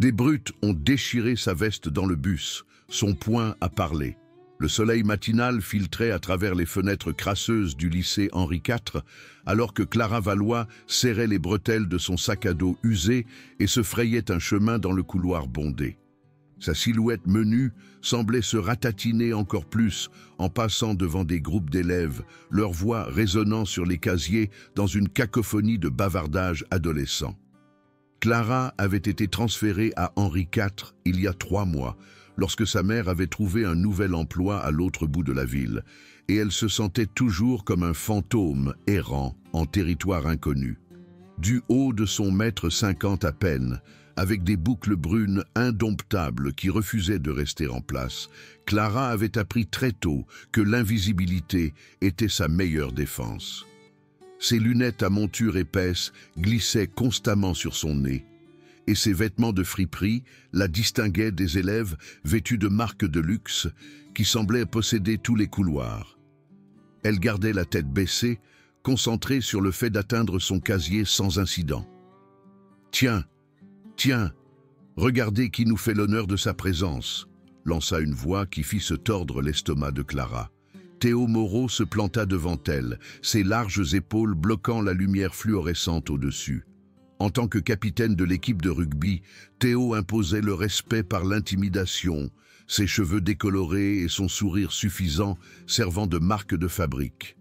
Des brutes ont déchiré sa veste dans le bus, son poing a parlé. Le soleil matinal filtrait à travers les fenêtres crasseuses du lycée Henri IV, alors que Clara Valois serrait les bretelles de son sac à dos usé et se frayait un chemin dans le couloir bondé. Sa silhouette menue semblait se ratatiner encore plus en passant devant des groupes d'élèves, leur voix résonnant sur les casiers dans une cacophonie de bavardage adolescent. Clara avait été transférée à Henri IV il y a 3 mois, lorsque sa mère avait trouvé un nouvel emploi à l'autre bout de la ville, et elle se sentait toujours comme un fantôme errant en territoire inconnu. Du haut de son 1,50 m à peine, avec des boucles brunes indomptables qui refusaient de rester en place, Clara avait appris très tôt que l'invisibilité était sa meilleure défense. Ses lunettes à monture épaisse glissaient constamment sur son nez, et ses vêtements de friperie la distinguaient des élèves vêtus de marques de luxe qui semblaient posséder tous les couloirs. Elle gardait la tête baissée, concentrée sur le fait d'atteindre son casier sans incident. « Tiens, tiens, regardez qui nous fait l'honneur de sa présence », lança une voix qui fit se tordre l'estomac de Clara. Théo Moreau se planta devant elle, ses larges épaules bloquant la lumière fluorescente au-dessus. En tant que capitaine de l'équipe de rugby, Théo imposait le respect par l'intimidation, ses cheveux décolorés et son sourire suffisant servant de marque de fabrique.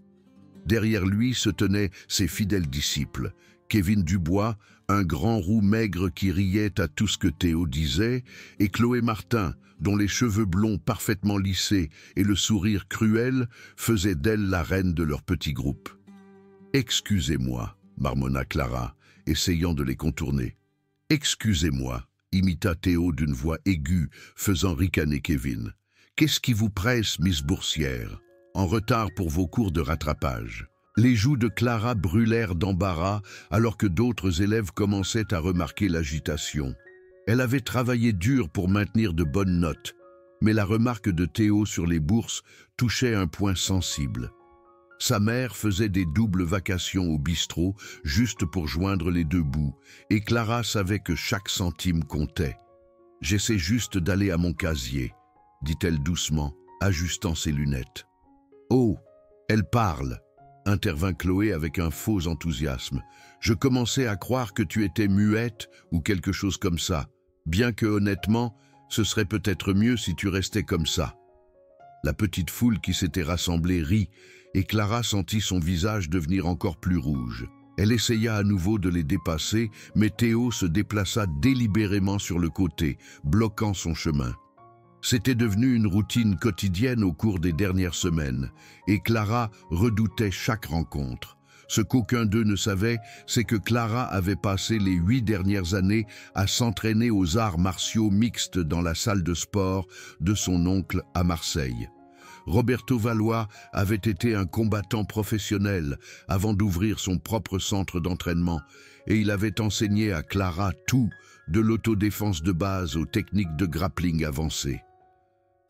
Derrière lui se tenaient ses fidèles disciples, Kevin Dubois, un grand roux maigre qui riait à tout ce que Théo disait, et Chloé Martin, dont les cheveux blonds parfaitement lissés et le sourire cruel faisaient d'elle la reine de leur petit groupe. « Excusez-moi » marmonna Clara, essayant de les contourner. « Excusez-moi » imita Théo d'une voix aiguë, faisant ricaner Kevin. « Qu'est-ce qui vous presse, Miss Boursière? En retard pour vos cours de rattrapage. » Les joues de Clara brûlèrent d'embarras alors que d'autres élèves commençaient à remarquer l'agitation. Elle avait travaillé dur pour maintenir de bonnes notes, mais la remarque de Théo sur les bourses touchait un point sensible. Sa mère faisait des doubles vacations au bistrot juste pour joindre les deux bouts, et Clara savait que chaque centime comptait. « J'essaie juste d'aller à mon casier », dit-elle doucement, ajustant ses lunettes. « Oh, elle parle !» intervint Chloé avec un faux enthousiasme. « Je commençais à croire que tu étais muette ou quelque chose comme ça, bien que honnêtement, ce serait peut-être mieux si tu restais comme ça. » La petite foule qui s'était rassemblée rit, et Clara sentit son visage devenir encore plus rouge. Elle essaya à nouveau de les dépasser, mais Théo se déplaça délibérément sur le côté, bloquant son chemin. C'était devenu une routine quotidienne au cours des dernières semaines, et Clara redoutait chaque rencontre. Ce qu'aucun d'eux ne savait, c'est que Clara avait passé les 8 dernières années à s'entraîner aux arts martiaux mixtes dans la salle de sport de son oncle à Marseille. Roberto Valois avait été un combattant professionnel avant d'ouvrir son propre centre d'entraînement, et il avait enseigné à Clara tout, de l'autodéfense de base aux techniques de grappling avancées.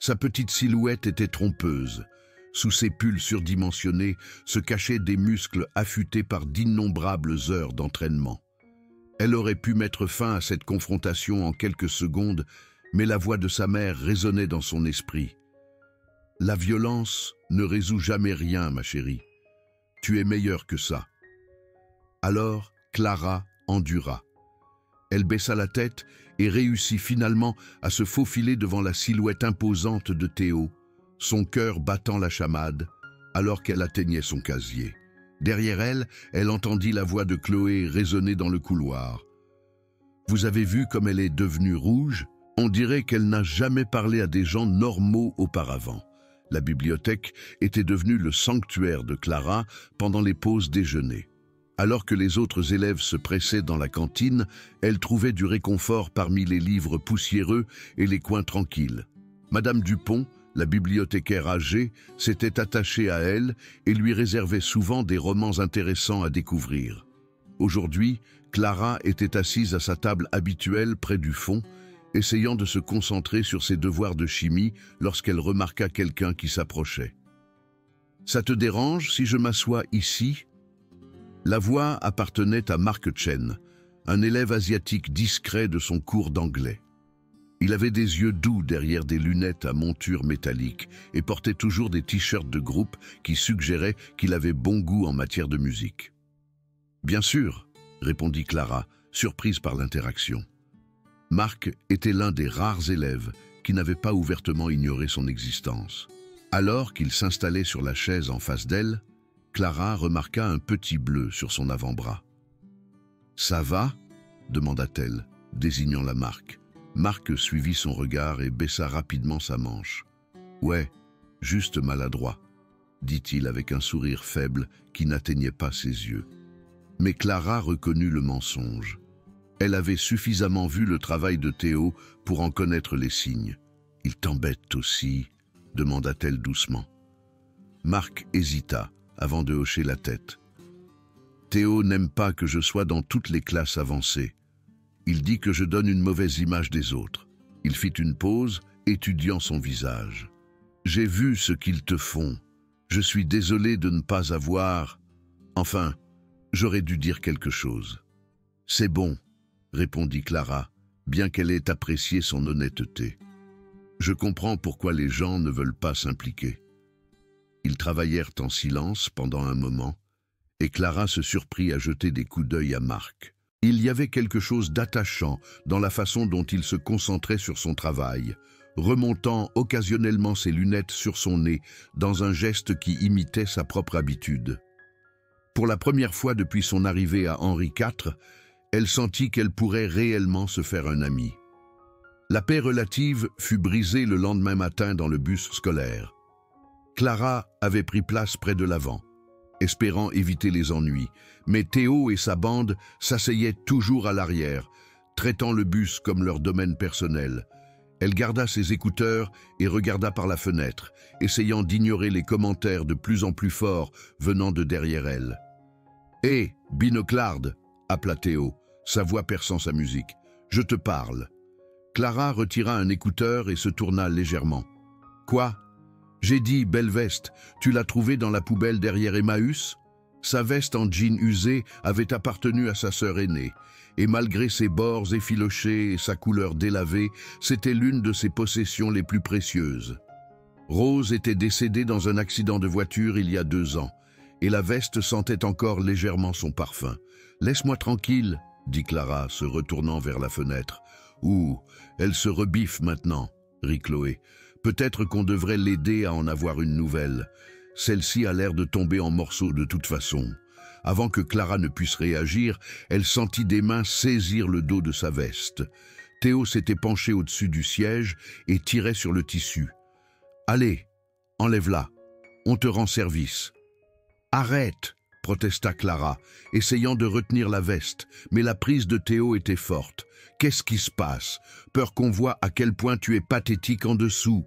Sa petite silhouette était trompeuse. Sous ses pulls surdimensionnés se cachaient des muscles affûtés par d'innombrables heures d'entraînement. Elle aurait pu mettre fin à cette confrontation en quelques secondes, mais la voix de sa mère résonnait dans son esprit. « La violence ne résout jamais rien, ma chérie. Tu es meilleure que ça. » Alors, Clara endura. Elle baissa la tête et réussit finalement à se faufiler devant la silhouette imposante de Théo, son cœur battant la chamade, alors qu'elle atteignait son casier. Derrière elle, elle entendit la voix de Chloé résonner dans le couloir. « Vous avez vu comme elle est devenue rouge? On dirait qu'elle n'a jamais parlé à des gens normaux auparavant. » La bibliothèque était devenue le sanctuaire de Clara pendant les pauses déjeuner. Alors que les autres élèves se pressaient dans la cantine, elle trouvait du réconfort parmi les livres poussiéreux et les coins tranquilles. Madame Dupont, la bibliothécaire âgée, s'était attachée à elle et lui réservait souvent des romans intéressants à découvrir. Aujourd'hui, Clara était assise à sa table habituelle près du fond, essayant de se concentrer sur ses devoirs de chimie lorsqu'elle remarqua quelqu'un qui s'approchait. « Ça te dérange si je m'assois ici ?» La voix appartenait à Marc Chen, un élève asiatique discret de son cours d'anglais. Il avait des yeux doux derrière des lunettes à monture métallique et portait toujours des t-shirts de groupe qui suggéraient qu'il avait bon goût en matière de musique. « Bien sûr », répondit Clara, surprise par l'interaction. Marc était l'un des rares élèves qui n'avait pas ouvertement ignoré son existence. Alors qu'il s'installait sur la chaise en face d'elle, Clara remarqua un petit bleu sur son avant-bras. « Ça va ?» demanda-t-elle, désignant la marque. Marc suivit son regard et baissa rapidement sa manche. « Ouais, juste maladroit », dit-il avec un sourire faible qui n'atteignait pas ses yeux. Mais Clara reconnut le mensonge. Elle avait suffisamment vu le travail de Théo pour en connaître les signes. « Il t'embête aussi ?» demanda-t-elle doucement. Marc hésita avant de hocher la tête. « Théo n'aime pas que je sois dans toutes les classes avancées. Il dit que je donne une mauvaise image des autres. » Il fit une pause, étudiant son visage. « J'ai vu ce qu'ils te font. Je suis désolé de ne pas avoir... Enfin, j'aurais dû dire quelque chose. »« C'est bon, » répondit Clara, bien qu'elle ait apprécié son honnêteté. « Je comprends pourquoi les gens ne veulent pas s'impliquer. » Ils travaillèrent en silence pendant un moment, et Clara se surprit à jeter des coups d'œil à Marc. Il y avait quelque chose d'attachant dans la façon dont il se concentrait sur son travail, remontant occasionnellement ses lunettes sur son nez dans un geste qui imitait sa propre habitude. Pour la première fois depuis son arrivée à Henri IV, elle sentit qu'elle pourrait réellement se faire un ami. La paix relative fut brisée le lendemain matin dans le bus scolaire. Clara avait pris place près de l'avant, espérant éviter les ennuis, mais Théo et sa bande s'asseyaient toujours à l'arrière, traitant le bus comme leur domaine personnel. Elle garda ses écouteurs et regarda par la fenêtre, essayant d'ignorer les commentaires de plus en plus forts venant de derrière elle. « Hé, Binoclarde !» appela Théo, sa voix perçant sa musique. « Je te parle. » Clara retira un écouteur et se tourna légèrement. « Quoi ? J'ai dit, belle veste, tu l'as trouvée dans la poubelle derrière Emmaüs ?» Sa veste en jean usé avait appartenu à sa sœur aînée, et malgré ses bords effilochés et sa couleur délavée, c'était l'une de ses possessions les plus précieuses. Rose était décédée dans un accident de voiture il y a 2 ans, et la veste sentait encore légèrement son parfum. « Laisse-moi tranquille, » dit Clara, se retournant vers la fenêtre. « Ouh, elle se rebiffe maintenant, » rit Chloé. « Peut-être qu'on devrait l'aider à en avoir une nouvelle. Celle-ci a l'air de tomber en morceaux de toute façon. » Avant que Clara ne puisse réagir, elle sentit des mains saisir le dos de sa veste. Théo s'était penché au-dessus du siège et tirait sur le tissu. « Allez, enlève-la, on te rend service. »« Arrête !» protesta Clara, essayant de retenir la veste, mais la prise de Théo était forte. « Qu'est-ce qui se passe? Peur qu'on voie à quel point tu es pathétique en dessous. »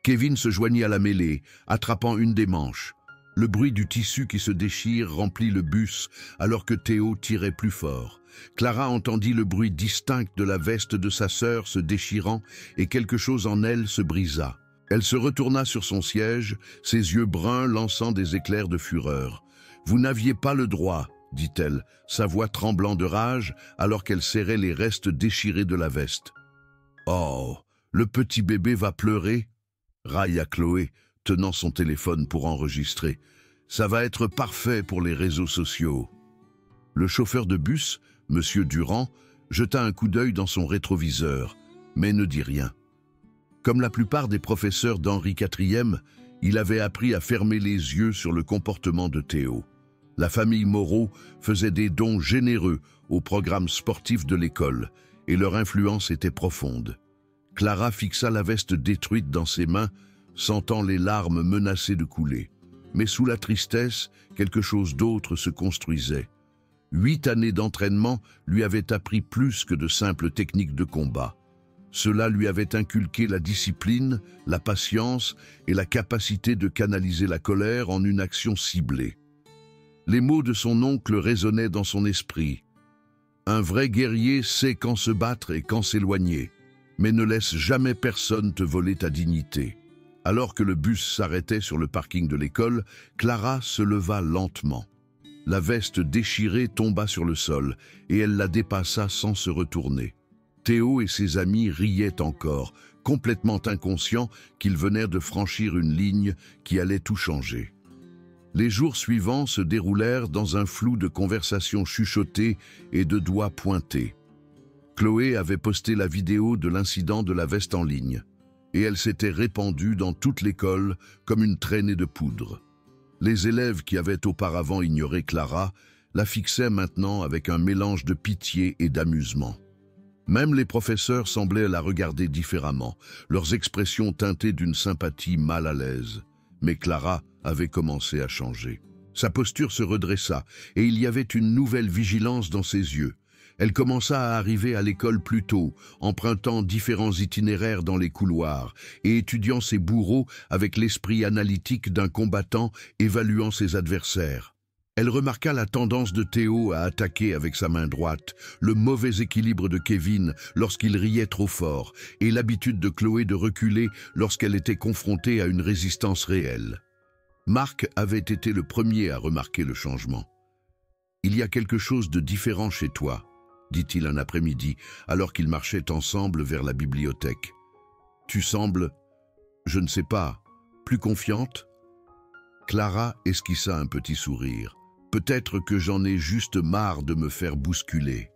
Kevin se joignit à la mêlée, attrapant une des manches. Le bruit du tissu qui se déchire remplit le bus alors que Théo tirait plus fort. Clara entendit le bruit distinct de la veste de sa sœur se déchirant et quelque chose en elle se brisa. Elle se retourna sur son siège, ses yeux bruns lançant des éclairs de fureur. « Vous n'aviez pas le droit, » dit-elle, sa voix tremblant de rage alors qu'elle serrait les restes déchirés de la veste. « Oh, le petit bébé va pleurer ?» railla Chloé, tenant son téléphone pour enregistrer. « Ça va être parfait pour les réseaux sociaux. » Le chauffeur de bus, M. Durand, jeta un coup d'œil dans son rétroviseur, mais ne dit rien. Comme la plupart des professeurs d'Henri IV, il avait appris à fermer les yeux sur le comportement de Théo. La famille Moreau faisait des dons généreux aux programmes sportifs de l'école, et leur influence était profonde. Clara fixa la veste détruite dans ses mains, sentant les larmes menacées de couler. Mais sous la tristesse, quelque chose d'autre se construisait. 8 années d'entraînement lui avaient appris plus que de simples techniques de combat. Cela lui avait inculqué la discipline, la patience et la capacité de canaliser la colère en une action ciblée. Les mots de son oncle résonnaient dans son esprit. « Un vrai guerrier sait quand se battre et quand s'éloigner, mais ne laisse jamais personne te voler ta dignité. » Alors que le bus s'arrêtait sur le parking de l'école, Clara se leva lentement. La veste déchirée tomba sur le sol et elle la dépassa sans se retourner. Théo et ses amis riaient encore, complètement inconscients qu'ils venaient de franchir une ligne qui allait tout changer. Les jours suivants se déroulèrent dans un flou de conversations chuchotées et de doigts pointés. Chloé avait posté la vidéo de l'incident de la veste en ligne, et elle s'était répandue dans toute l'école comme une traînée de poudre. Les élèves qui avaient auparavant ignoré Clara la fixaient maintenant avec un mélange de pitié et d'amusement. Même les professeurs semblaient la regarder différemment, leurs expressions teintées d'une sympathie mal à l'aise. Mais Clara avait commencé à changer. Sa posture se redressa et il y avait une nouvelle vigilance dans ses yeux. Elle commença à arriver à l'école plus tôt, empruntant différents itinéraires dans les couloirs et étudiant ses bourreaux avec l'esprit analytique d'un combattant évaluant ses adversaires. Elle remarqua la tendance de Théo à attaquer avec sa main droite, le mauvais équilibre de Kevin lorsqu'il riait trop fort et l'habitude de Chloé de reculer lorsqu'elle était confrontée à une résistance réelle. Marc avait été le premier à remarquer le changement. « Il y a quelque chose de différent chez toi », dit-il un après-midi, alors qu'ils marchaient ensemble vers la bibliothèque. « Tu sembles, je ne sais pas, plus confiante ?» Clara esquissa un petit sourire. « Peut-être que j'en ai juste marre de me faire bousculer. »«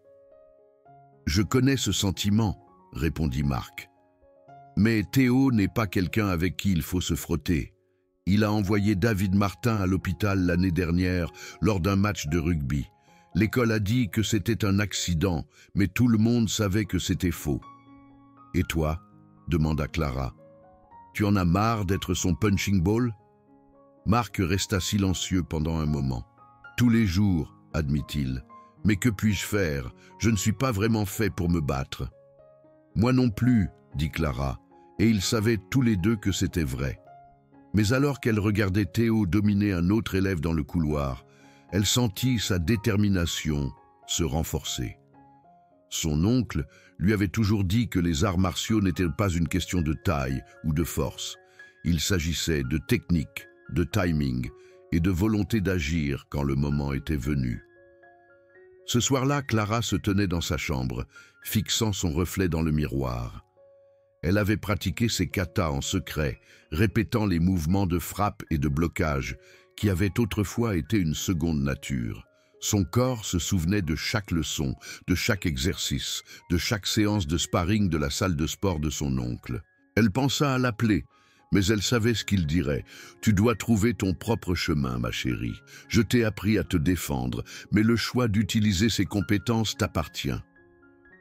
Je connais ce sentiment, » répondit Marc. « Mais Théo n'est pas quelqu'un avec qui il faut se frotter. Il a envoyé David Martin à l'hôpital l'année dernière lors d'un match de rugby. L'école a dit que c'était un accident, mais tout le monde savait que c'était faux. « Et toi ?» demanda Clara. « Tu en as marre d'être son punching ball ?» Marc resta silencieux pendant un moment. « Tous les jours, admit-il. Mais que puis-je faire? Je ne suis pas vraiment fait pour me battre. »« Moi non plus, » dit Clara, et ils savaient tous les deux que c'était vrai. Mais alors qu'elle regardait Théo dominer un autre élève dans le couloir, elle sentit sa détermination se renforcer. Son oncle lui avait toujours dit que les arts martiaux n'étaient pas une question de taille ou de force. Il s'agissait de technique, de timing et de volonté d'agir quand le moment était venu. Ce soir-là, Clara se tenait dans sa chambre, fixant son reflet dans le miroir. Elle avait pratiqué ses katas en secret, répétant les mouvements de frappe et de blocage qui avaient autrefois été une seconde nature. Son corps se souvenait de chaque leçon, de chaque exercice, de chaque séance de sparring de la salle de sport de son oncle. Elle pensa à l'appeler, mais elle savait ce qu'il dirait. « Tu dois trouver ton propre chemin, ma chérie. Je t'ai appris à te défendre, mais le choix d'utiliser ces compétences t'appartient. »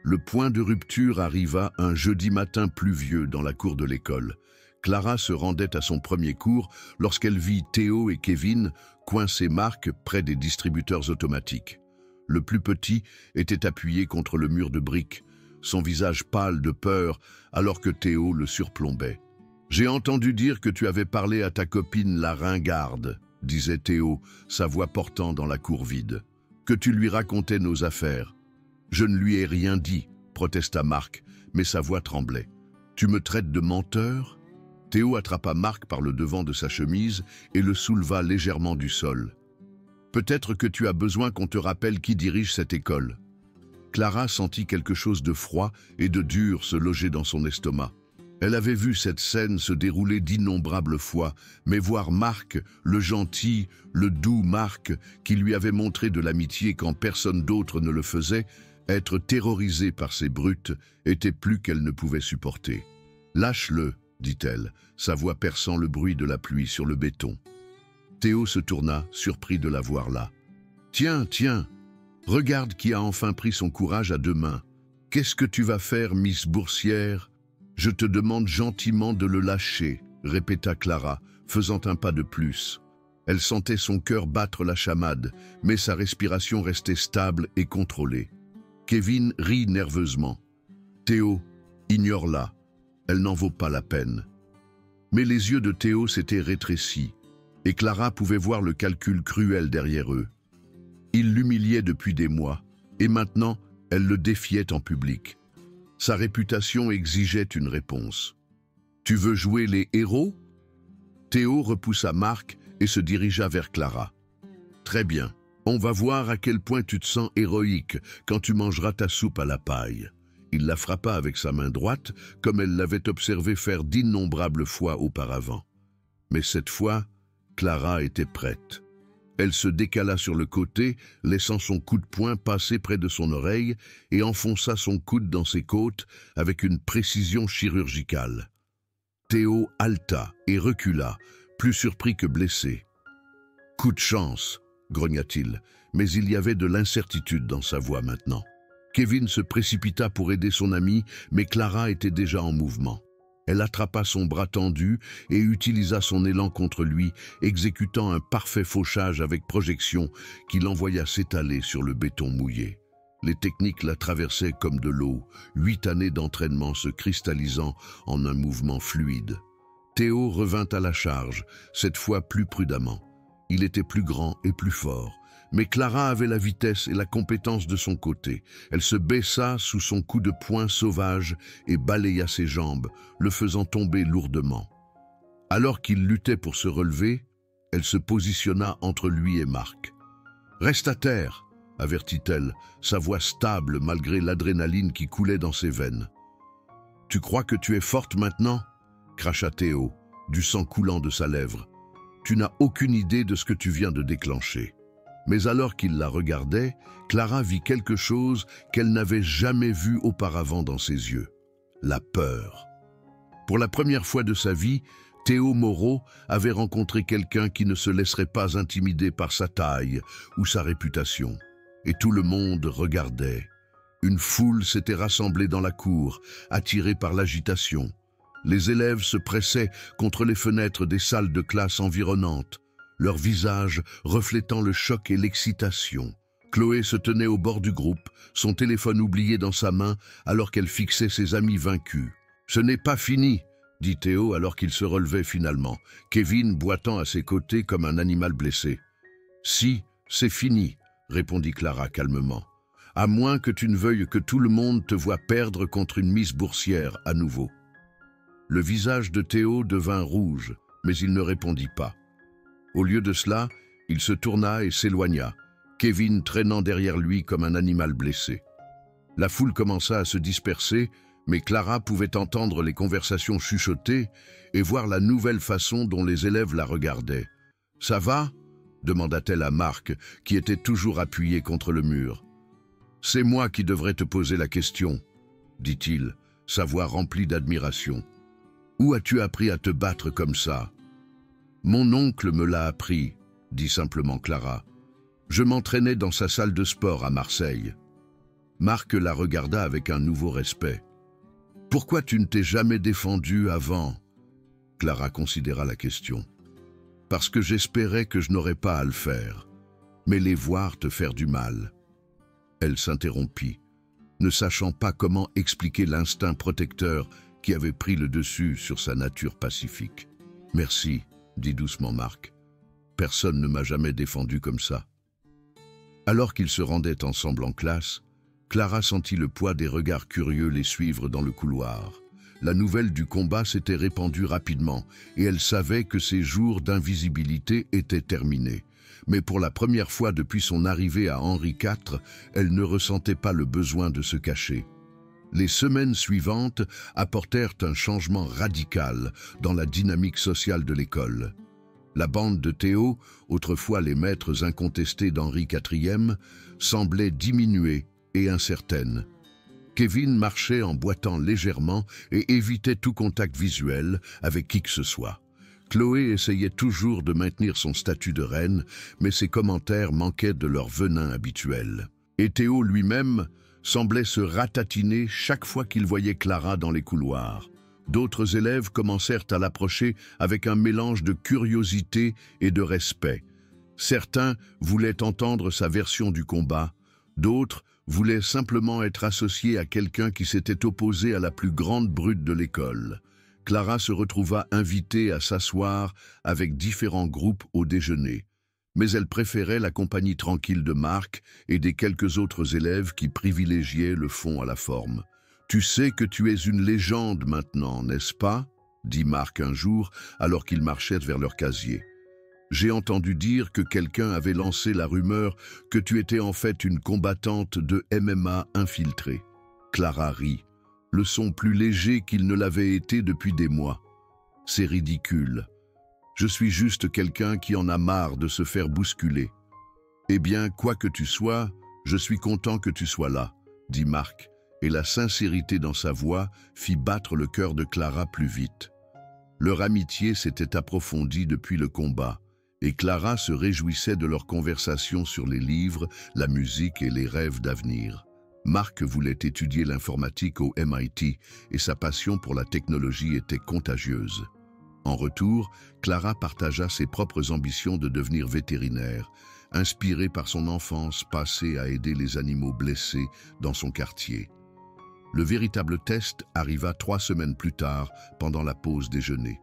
Le point de rupture arriva un jeudi matin pluvieux dans la cour de l'école. Clara se rendait à son premier cours lorsqu'elle vit Théo et Kevin coincer Marc près des distributeurs automatiques. Le plus petit était appuyé contre le mur de briques, son visage pâle de peur alors que Théo le surplombait. « J'ai entendu dire que tu avais parlé à ta copine la ringarde, » disait Théo, sa voix portant dans la cour vide. « Que tu lui racontais nos affaires. »« Je ne lui ai rien dit, » protesta Marc, mais sa voix tremblait. « Tu me traites de menteur ?» Théo attrapa Marc par le devant de sa chemise et le souleva légèrement du sol. « Peut-être que tu as besoin qu'on te rappelle qui dirige cette école. » Clara sentit quelque chose de froid et de dur se loger dans son estomac. Elle avait vu cette scène se dérouler d'innombrables fois, mais voir Marc, le gentil, le doux Marc, qui lui avait montré de l'amitié quand personne d'autre ne le faisait, être terrorisé par ces brutes, était plus qu'elle ne pouvait supporter. « Lâche-le » dit-elle, sa voix perçant le bruit de la pluie sur le béton. Théo se tourna, surpris de la voir là. « Tiens, tiens, regarde qui a enfin pris son courage à deux mains. Qu'est-ce que tu vas faire, Miss Boursière ? Je te demande gentiment de le lâcher, » répéta Clara, faisant un pas de plus. Elle sentait son cœur battre la chamade, mais sa respiration restait stable et contrôlée. Kevin rit nerveusement. « Théo, ignore-la. Elle n'en vaut pas la peine. » Mais les yeux de Théo s'étaient rétrécis, et Clara pouvait voir le calcul cruel derrière eux. Il l'humiliait depuis des mois, et maintenant, elle le défiait en public. Sa réputation exigeait une réponse. « Tu veux jouer les héros ?» Théo repoussa Marc et se dirigea vers Clara. « Très bien, On va voir à quel point tu te sens héroïque quand tu mangeras ta soupe à la paille. Il la frappa avec sa main droite, comme elle l'avait observé faire d'innombrables fois auparavant. Mais cette fois, Clara était prête. Elle se décala sur le côté, laissant son coup de poing passer près de son oreille et enfonça son coude dans ses côtes avec une précision chirurgicale. Théo haleta et recula, plus surpris que blessé. « Coup de chance !» grogna-t-il, mais il y avait de l'incertitude dans sa voix maintenant. Kevin se précipita pour aider son ami, mais Clara était déjà en mouvement. Elle attrapa son bras tendu et utilisa son élan contre lui, exécutant un parfait fauchage avec projection qui l'envoya s'étaler sur le béton mouillé. Les techniques la traversaient comme de l'eau, 8 années d'entraînement se cristallisant en un mouvement fluide. Théo revint à la charge, cette fois plus prudemment. Il était plus grand et plus fort, mais Clara avait la vitesse et la compétence de son côté. Elle se baissa sous son coup de poing sauvage et balaya ses jambes, le faisant tomber lourdement. Alors qu'il luttait pour se relever, elle se positionna entre lui et Marc. « Reste à terre !» avertit-elle, sa voix stable malgré l'adrénaline qui coulait dans ses veines. « Tu crois que tu es forte maintenant ?» cracha Théo, du sang coulant de sa lèvre. « Tu n'as aucune idée de ce que tu viens de déclencher. » Mais alors qu'il la regardait, Clara vit quelque chose qu'elle n'avait jamais vu auparavant dans ses yeux. La peur. Pour la première fois de sa vie, Théo Moreau avait rencontré quelqu'un qui ne se laisserait pas intimider par sa taille ou sa réputation. Et tout le monde regardait. Une foule s'était rassemblée dans la cour, attirée par l'agitation. Les élèves se pressaient contre les fenêtres des salles de classe environnantes, leurs visages reflétant le choc et l'excitation. Chloé se tenait au bord du groupe, son téléphone oublié dans sa main alors qu'elle fixait ses amis vaincus. « Ce n'est pas fini !» dit Théo alors qu'il se relevait finalement, Kevin boitant à ses côtés comme un animal blessé. « Si, c'est fini !» répondit Clara calmement. « À moins que tu ne veuilles que tout le monde te voie perdre contre une Miss Boursière à nouveau. » Le visage de Théo devint rouge, mais il ne répondit pas. Au lieu de cela, il se tourna et s'éloigna, Kevin traînant derrière lui comme un animal blessé. La foule commença à se disperser, mais Clara pouvait entendre les conversations chuchotées et voir la nouvelle façon dont les élèves la regardaient. « Ça va ?» demanda-t-elle à Marc, qui était toujours appuyé contre le mur. « C'est moi qui devrais te poser la question, » dit-il, sa voix remplie d'admiration. « Où as-tu appris à te battre comme ça ?»« Mon oncle me l'a appris, » dit simplement Clara. « Je m'entraînais dans sa salle de sport à Marseille. » Marc la regarda avec un nouveau respect. « Pourquoi tu ne t'es jamais défendue avant ?» Clara considéra la question. « Parce que j'espérais que je n'aurais pas à le faire, mais les voir te faire du mal. » Elle s'interrompit, ne sachant pas comment expliquer l'instinct protecteur qui avait pris le dessus sur sa nature pacifique. « Merci, » dit doucement Marc. « Personne ne m'a jamais défendu comme ça. » Alors qu'ils se rendaient ensemble en classe, Clara sentit le poids des regards curieux les suivre dans le couloir. La nouvelle du combat s'était répandue rapidement et elle savait que ses jours d'invisibilité étaient terminés. Mais pour la première fois depuis son arrivée à Henri IV, elle ne ressentait pas le besoin de se cacher. Les semaines suivantes apportèrent un changement radical dans la dynamique sociale de l'école. La bande de Théo, autrefois les maîtres incontestés d'Henri IV, semblait diminuer et incertaine. Kevin marchait en boitant légèrement et évitait tout contact visuel avec qui que ce soit. Chloé essayait toujours de maintenir son statut de reine, mais ses commentaires manquaient de leur venin habituel. Et Théo lui-même semblait se ratatiner chaque fois qu'il voyait Clara dans les couloirs. D'autres élèves commencèrent à l'approcher avec un mélange de curiosité et de respect. Certains voulaient entendre sa version du combat, d'autres voulaient simplement être associés à quelqu'un qui s'était opposé à la plus grande brute de l'école. Clara se retrouva invitée à s'asseoir avec différents groupes au déjeuner. Mais elle préférait la compagnie tranquille de Marc et des quelques autres élèves qui privilégiaient le fond à la forme. « Tu sais que tu es une légende maintenant, n'est-ce pas ?» dit Marc un jour, alors qu'ils marchaient vers leur casier. J'ai entendu dire que quelqu'un avait lancé la rumeur que tu étais en fait une combattante de MMA infiltrée. Clara rit, le son plus léger qu'il ne l'avait été depuis des mois. C'est ridicule. Je suis juste quelqu'un qui en a marre de se faire bousculer. Eh bien, quoi que tu sois, je suis content que tu sois là, dit Marc, et la sincérité dans sa voix fit battre le cœur de Clara plus vite. Leur amitié s'était approfondie depuis le combat, et Clara se réjouissait de leur conversation sur les livres, la musique et les rêves d'avenir. Marc voulait étudier l'informatique au MIT et sa passion pour la technologie était contagieuse. En retour, Clara partagea ses propres ambitions de devenir vétérinaire, inspirée par son enfance passée à aider les animaux blessés dans son quartier. Le véritable test arriva 3 semaines plus tard, pendant la pause déjeuner.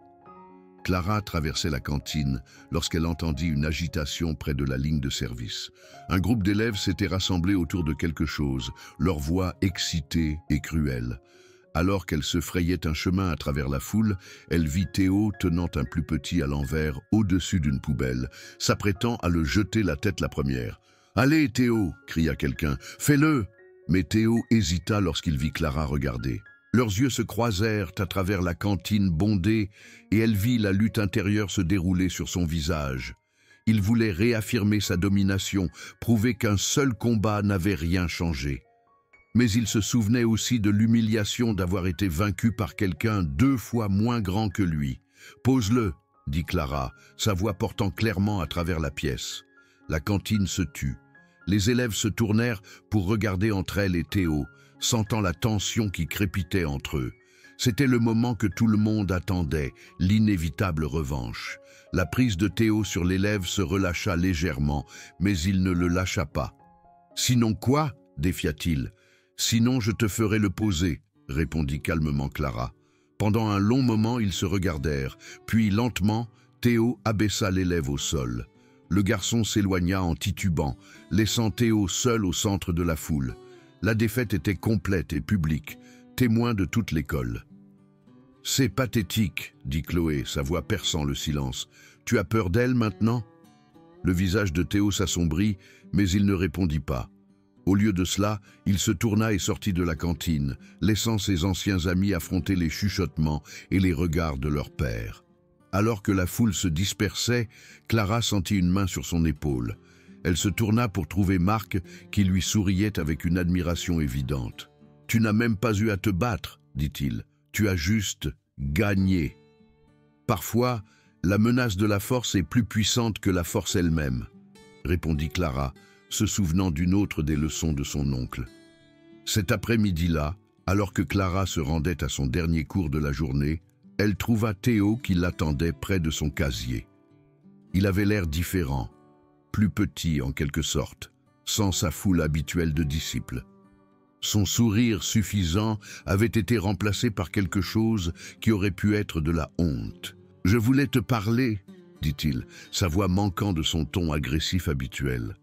Clara traversait la cantine lorsqu'elle entendit une agitation près de la ligne de service. Un groupe d'élèves s'était rassemblé autour de quelque chose, leur voix excitée et cruelle. Alors qu'elle se frayait un chemin à travers la foule, elle vit Théo tenant un plus petit à l'envers au-dessus d'une poubelle, s'apprêtant à le jeter la tête la première. « Allez, Théo !» cria quelqu'un. « Fais-le !» Mais Théo hésita lorsqu'il vit Clara regarder. Leurs yeux se croisèrent à travers la cantine bondée et elle vit la lutte intérieure se dérouler sur son visage. Il voulait réaffirmer sa domination, prouver qu'un seul combat n'avait rien changé. Mais il se souvenait aussi de l'humiliation d'avoir été vaincu par quelqu'un 2 fois moins grand que lui. « Pose-le !» dit Clara, sa voix portant clairement à travers la pièce. La cantine se tut. Les élèves se tournèrent pour regarder entre elle et Théo, sentant la tension qui crépitait entre eux. C'était le moment que tout le monde attendait, l'inévitable revanche. La prise de Théo sur l'élève se relâcha légèrement, mais il ne le lâcha pas. « Sinon quoi ?» défia-t-il. « Sinon je te ferai le poser », répondit calmement Clara. Pendant un long moment, ils se regardèrent, puis lentement, Théo abaissa l'élève au sol. Le garçon s'éloigna en titubant, laissant Théo seul au centre de la foule. La défaite était complète et publique, témoin de toute l'école. « C'est pathétique, » dit Chloé, sa voix perçant le silence. « Tu as peur d'elle maintenant ?» Le visage de Théo s'assombrit, mais il ne répondit pas. Au lieu de cela, il se tourna et sortit de la cantine, laissant ses anciens amis affronter les chuchotements et les regards de leur père. Alors que la foule se dispersait, Clara sentit une main sur son épaule. Elle se tourna pour trouver Marc, qui lui souriait avec une admiration évidente. « Tu n'as même pas eu à te battre, » dit-il. « Tu as juste gagné. » Parfois, la menace de la force est plus puissante que la force elle-même, répondit Clara, se souvenant d'une autre des leçons de son oncle. Cet après-midi-là, alors que Clara se rendait à son dernier cours de la journée, elle trouva Théo qui l'attendait près de son casier. Il avait l'air différent, plus petit en quelque sorte, sans sa foule habituelle de disciples. Son sourire suffisant avait été remplacé par quelque chose qui aurait pu être de la honte. « Je voulais te parler », dit-il, sa voix manquant de son ton agressif habituel.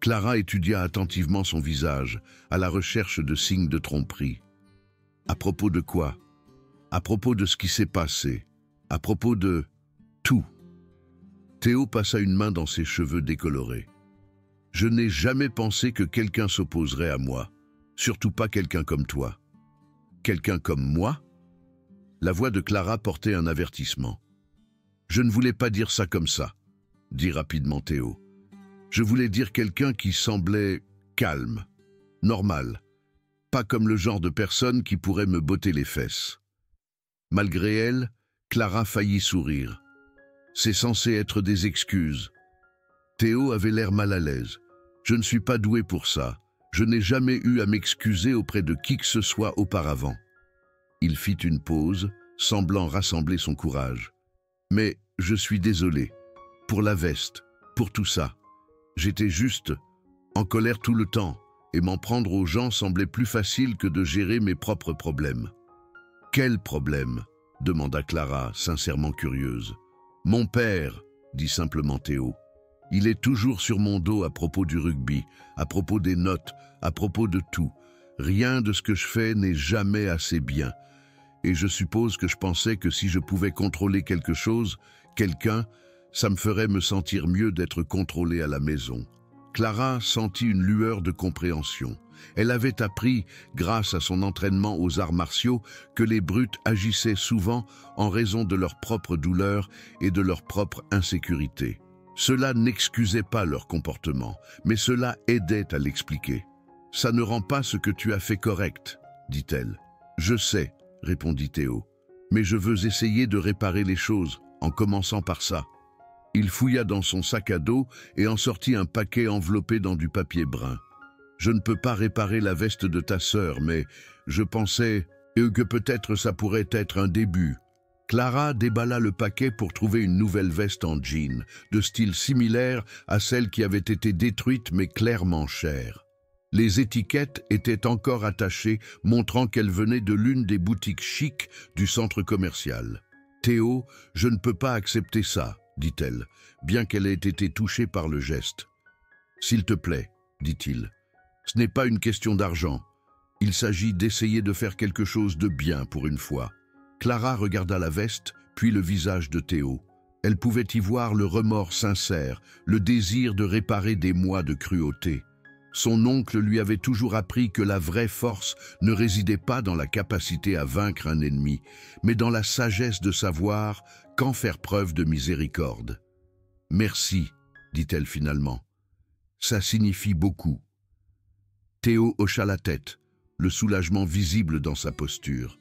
Clara étudia attentivement son visage, à la recherche de signes de tromperie. « À propos de quoi ? À propos de ce qui s'est passé. À propos de tout. » Théo passa une main dans ses cheveux décolorés. « Je n'ai jamais pensé que quelqu'un s'opposerait à moi. Surtout pas quelqu'un comme toi. »« Quelqu'un comme moi ?» La voix de Clara portait un avertissement. « Je ne voulais pas dire ça comme ça, » dit rapidement Théo. « Je voulais dire quelqu'un qui semblait calme, normal, pas comme le genre de personne qui pourrait me botter les fesses. » Malgré elle, Clara faillit sourire. C'est censé être des excuses. Théo avait l'air mal à l'aise. « Je ne suis pas doué pour ça. Je n'ai jamais eu à m'excuser auprès de qui que ce soit auparavant. » Il fit une pause, semblant rassembler son courage. « Mais je suis désolé. Pour la veste, pour tout ça. J'étais juste en colère tout le temps, et m'en prendre aux gens semblait plus facile que de gérer mes propres problèmes. »« Quel problème ?» demanda Clara, sincèrement curieuse. « Mon père, » dit simplement Théo. « Il est toujours sur mon dos à propos du rugby, à propos des notes, à propos de tout. Rien de ce que je fais n'est jamais assez bien. Et je suppose que je pensais que si je pouvais contrôler quelque chose, quelqu'un, Ça me ferait me sentir mieux d'être contrôlée à la maison. Clara sentit une lueur de compréhension. Elle avait appris, grâce à son entraînement aux arts martiaux, que les brutes agissaient souvent en raison de leur propre douleur et de leur propre insécurité. Cela n'excusait pas leur comportement, mais cela aidait à l'expliquer. « Ça ne rend pas ce que tu as fait correct, » dit-elle. « Je sais, » répondit Théo, « mais je veux essayer de réparer les choses, en commençant par ça. » Il fouilla dans son sac à dos et en sortit un paquet enveloppé dans du papier brun. « Je ne peux pas réparer la veste de ta sœur, mais je pensais que peut-être ça pourrait être un début. » Clara déballa le paquet pour trouver une nouvelle veste en jean, de style similaire à celle qui avait été détruite mais clairement chère. Les étiquettes étaient encore attachées, montrant qu'elle venait de l'une des boutiques chics du centre commercial. « Théo, je ne peux pas accepter ça, » dit-elle, bien qu'elle ait été touchée par le geste. « S'il te plaît, » dit-il, « ce n'est pas une question d'argent. Il s'agit d'essayer de faire quelque chose de bien pour une fois. » Clara regarda la veste, puis le visage de Théo. Elle pouvait y voir le remords sincère, le désir de réparer des mois de cruauté. Son oncle lui avait toujours appris que la vraie force ne résidait pas dans la capacité à vaincre un ennemi, mais dans la sagesse de savoir quand faire preuve de miséricorde. « Merci, » dit-elle finalement. « Ça signifie beaucoup. » Théo hocha la tête, le soulagement visible dans sa posture.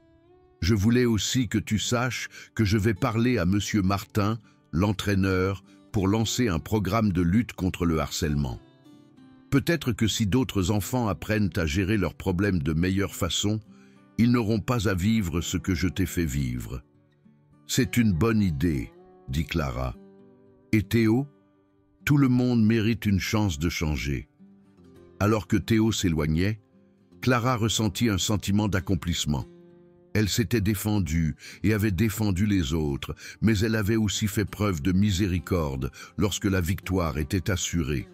« Je voulais aussi que tu saches que je vais parler à Monsieur Martin, l'entraîneur, pour lancer un programme de lutte contre le harcèlement. Peut-être que si d'autres enfants apprennent à gérer leurs problèmes de meilleure façon, ils n'auront pas à vivre ce que je t'ai fait vivre. » « C'est une bonne idée, » dit Clara. « Et Théo, tout le monde mérite une chance de changer. » Alors que Théo s'éloignait, Clara ressentit un sentiment d'accomplissement. Elle s'était défendue et avait défendu les autres, mais elle avait aussi fait preuve de miséricorde lorsque la victoire était assurée.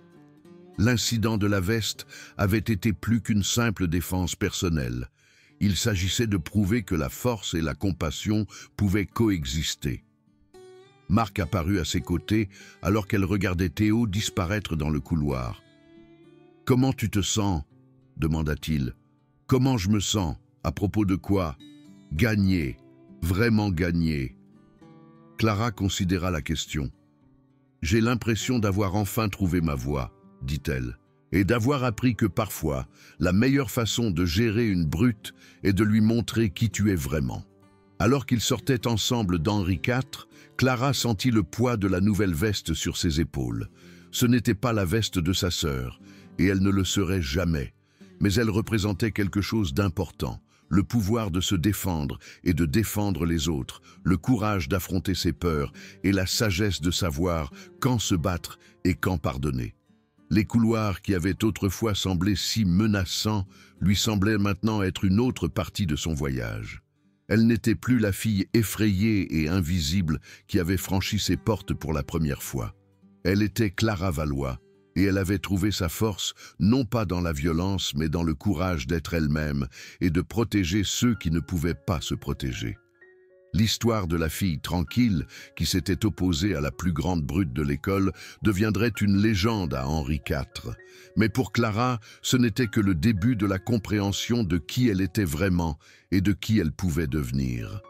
L'incident de la veste avait été plus qu'une simple défense personnelle. Il s'agissait de prouver que la force et la compassion pouvaient coexister. Marc apparut à ses côtés alors qu'elle regardait Théo disparaître dans le couloir. « Comment tu te sens ?» demanda-t-il. « Comment je me sens? À propos de quoi? » « Gagner, vraiment gagner. » Clara considéra la question. « J'ai l'impression d'avoir enfin trouvé ma voie, » dit-elle, « et d'avoir appris que parfois, la meilleure façon de gérer une brute est de lui montrer qui tu es vraiment. » Alors qu'ils sortaient ensemble d'Henri IV, Clara sentit le poids de la nouvelle veste sur ses épaules. Ce n'était pas la veste de sa sœur, et elle ne le serait jamais, mais elle représentait quelque chose d'important. Le pouvoir de se défendre et de défendre les autres, le courage d'affronter ses peurs et la sagesse de savoir quand se battre et quand pardonner. Les couloirs qui avaient autrefois semblé si menaçants lui semblaient maintenant être une autre partie de son voyage. Elle n'était plus la fille effrayée et invisible qui avait franchi ses portes pour la première fois. Elle était Clara Valois, et elle avait trouvé sa force non pas dans la violence mais dans le courage d'être elle-même et de protéger ceux qui ne pouvaient pas se protéger. L'histoire de la fille tranquille qui s'était opposée à la plus grande brute de l'école deviendrait une légende à Henri IV. Mais pour Clara, ce n'était que le début de la compréhension de qui elle était vraiment et de qui elle pouvait devenir.